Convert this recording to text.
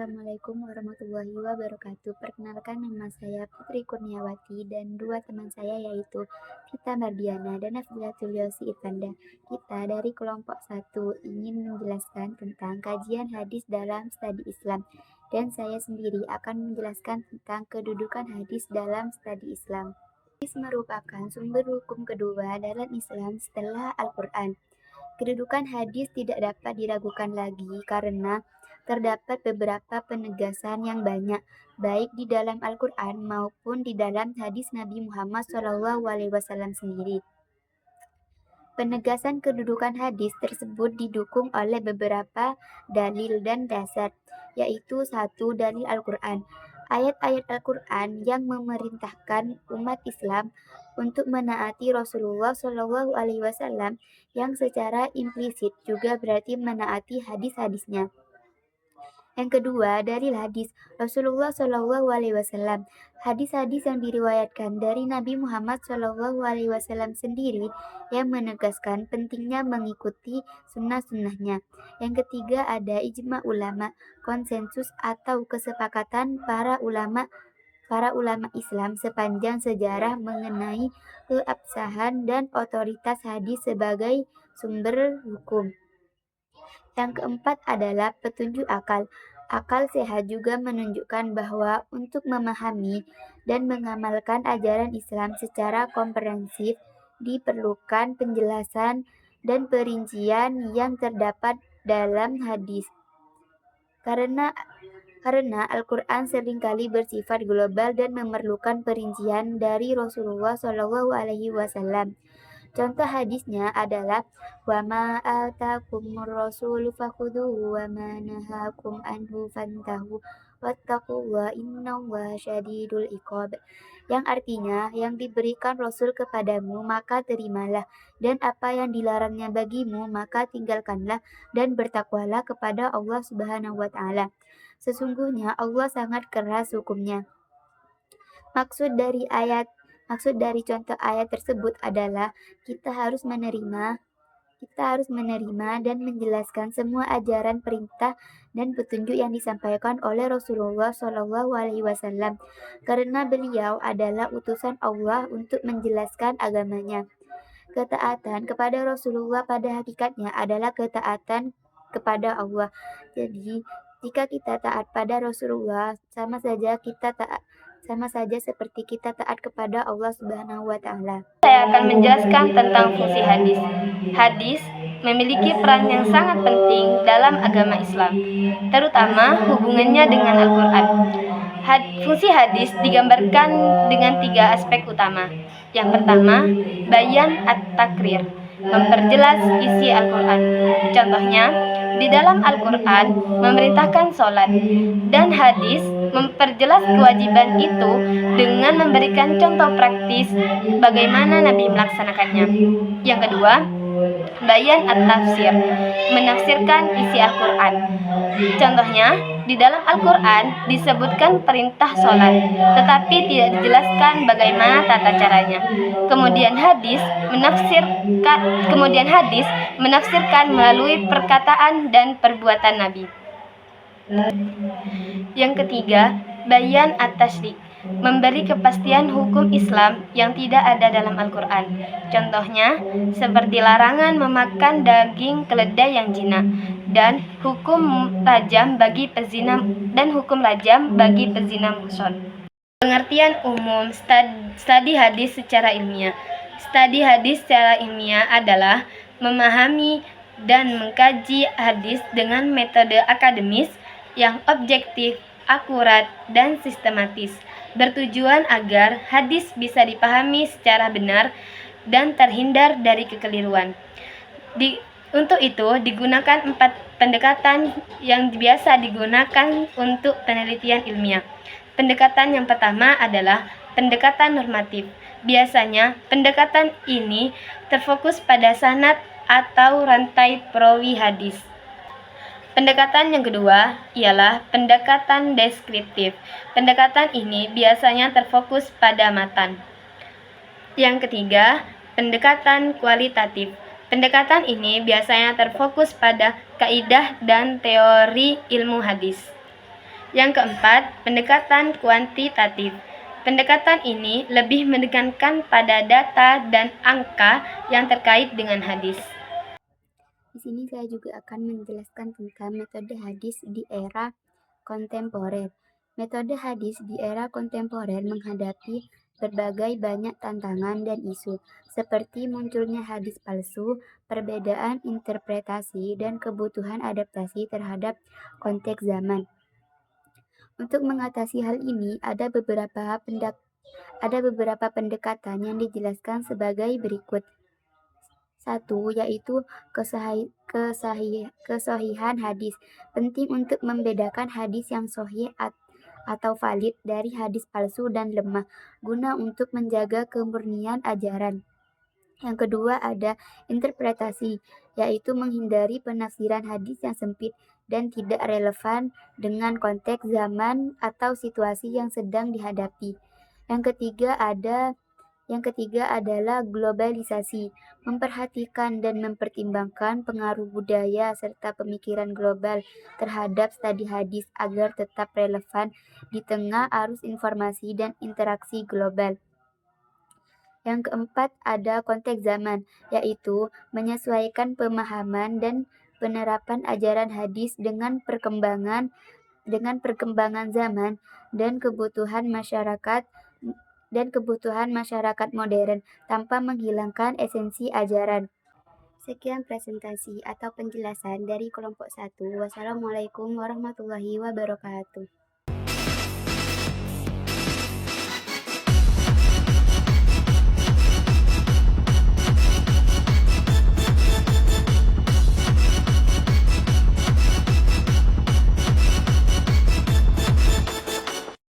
Assalamualaikum warahmatullahi wabarakatuh. Perkenalkan, nama saya Putri Kurniawati dan dua teman saya yaitu Tita Mardiana dan Nafdilatul Yosi Irfanda. Kita dari kelompok 1 ingin menjelaskan tentang kajian hadis dalam studi Islam, dan saya sendiri akan menjelaskan tentang kedudukan hadis dalam studi Islam. Hadis merupakan sumber hukum kedua dalam Islam setelah Al-Quran. Kedudukan hadis tidak dapat diragukan lagi karena terdapat beberapa penegasan yang banyak, baik di dalam Al-Quran maupun di dalam hadis Nabi Muhammad SAW sendiri. Penegasan kedudukan hadis tersebut didukung oleh beberapa dalil dan dasar, yaitu satu, dalil Al-Quran. Ayat-ayat Al-Quran yang memerintahkan umat Islam untuk menaati Rasulullah SAW yang secara implisit juga berarti menaati hadis-hadisnya. Yang kedua, dalil hadis Rasulullah SAW. Hadis-hadis yang diriwayatkan dari Nabi Muhammad SAW sendiri yang menegaskan pentingnya mengikuti sunnah-sunnahnya. Yang ketiga, ada ijma ulama, konsensus atau kesepakatan para ulama Islam sepanjang sejarah mengenai keabsahan dan otoritas hadis sebagai sumber hukum. Yang keempat adalah petunjuk akal. Akal sehat juga menunjukkan bahwa untuk memahami dan mengamalkan ajaran Islam secara komprehensif diperlukan penjelasan dan perincian yang terdapat dalam hadis. Karena Al-Quran seringkali bersifat global dan memerlukan perincian dari Rasulullah SAW. Contoh hadisnya adalah wa ma atakumur rasulu fakhudhuhu wa ma nahakum anhu fantahu wattaqullaha innallaha syadidul iqab. Yang artinya, yang diberikan Rasul kepadamu maka terimalah, dan apa yang dilarangnya bagimu maka tinggalkanlah, dan bertakwalah kepada Allah Subhanahu wa taala. Sesungguhnya Allah sangat keras hukumnya. Maksud dari contoh ayat tersebut adalah kita harus menerima dan menjelaskan semua ajaran, perintah, dan petunjuk yang disampaikan oleh Rasulullah SAW, karena beliau adalah utusan Allah untuk menjelaskan agamanya. Ketaatan kepada Rasulullah pada hakikatnya adalah ketaatan kepada Allah. Jadi, jika kita taat pada Rasulullah, sama saja seperti kita taat kepada Allah Subhanahu wa taala. Saya akan menjelaskan tentang fungsi hadis. Hadis memiliki peran yang sangat penting dalam agama Islam, terutama hubungannya dengan Al-Quran. Fungsi hadis digambarkan dengan 3 aspek utama. Yang pertama, bayan at-takrir, memperjelas isi Al-Quran. Contohnya, di dalam Al-Quran memerintahkan sholat, dan hadis memperjelas kewajiban itu dengan memberikan contoh praktis bagaimana Nabi melaksanakannya. Yang kedua, bayan at-tafsir, menafsirkan isi Al-Quran. Contohnya, di dalam Al-Quran disebutkan perintah sholat, tetapi tidak dijelaskan bagaimana tata caranya. Kemudian hadis menafsirkan melalui perkataan dan perbuatan Nabi. Yang ketiga, bayan at-tasyrik, memberi kepastian hukum Islam yang tidak ada dalam Al-Quran. Contohnya, seperti larangan memakan daging keledai yang jinak, dan hukum rajam bagi pezina muhsan. Pengertian umum studi hadis secara ilmiah. Studi hadis secara ilmiah adalah memahami dan mengkaji hadis dengan metode akademis yang objektif, akurat, dan sistematis, bertujuan agar hadis bisa dipahami secara benar dan terhindar dari kekeliruan. Untuk itu digunakan 4 pendekatan yang biasa digunakan untuk penelitian ilmiah. Pendekatan yang pertama adalah pendekatan normatif. Biasanya pendekatan ini terfokus pada sanad atau rantai perawi hadis. Pendekatan yang kedua ialah pendekatan deskriptif. Pendekatan ini biasanya terfokus pada matan. Yang ketiga, pendekatan kualitatif. Pendekatan ini biasanya terfokus pada kaidah dan teori ilmu hadis. Yang keempat, pendekatan kuantitatif. Pendekatan ini lebih menekankan pada data dan angka yang terkait dengan hadis. Di sini saya juga akan menjelaskan tentang metode hadis di era kontemporer. Metode hadis di era kontemporer menghadapi berbagai banyak tantangan dan isu, seperti munculnya hadis palsu, perbedaan interpretasi, dan kebutuhan adaptasi terhadap konteks zaman. Untuk mengatasi hal ini, ada beberapa pendekatan yang dijelaskan sebagai berikut. Satu, yaitu kesohihan hadis. Penting untuk membedakan hadis yang sahih atau valid dari hadis palsu dan lemah, guna untuk menjaga kemurnian ajaran. Yang kedua ada interpretasi, yaitu menghindari penafsiran hadis yang sempit dan tidak relevan dengan konteks zaman atau situasi yang sedang dihadapi. Yang ketiga adalah globalisasi, memperhatikan dan mempertimbangkan pengaruh budaya serta pemikiran global terhadap studi hadis agar tetap relevan di tengah arus informasi dan interaksi global. Yang keempat ada konteks zaman, yaitu menyesuaikan pemahaman dan penerapan ajaran hadis dengan perkembangan zaman dan kebutuhan masyarakat modern tanpa menghilangkan esensi ajaran. Sekian presentasi atau penjelasan dari kelompok 1. Wassalamualaikum warahmatullahi wabarakatuh.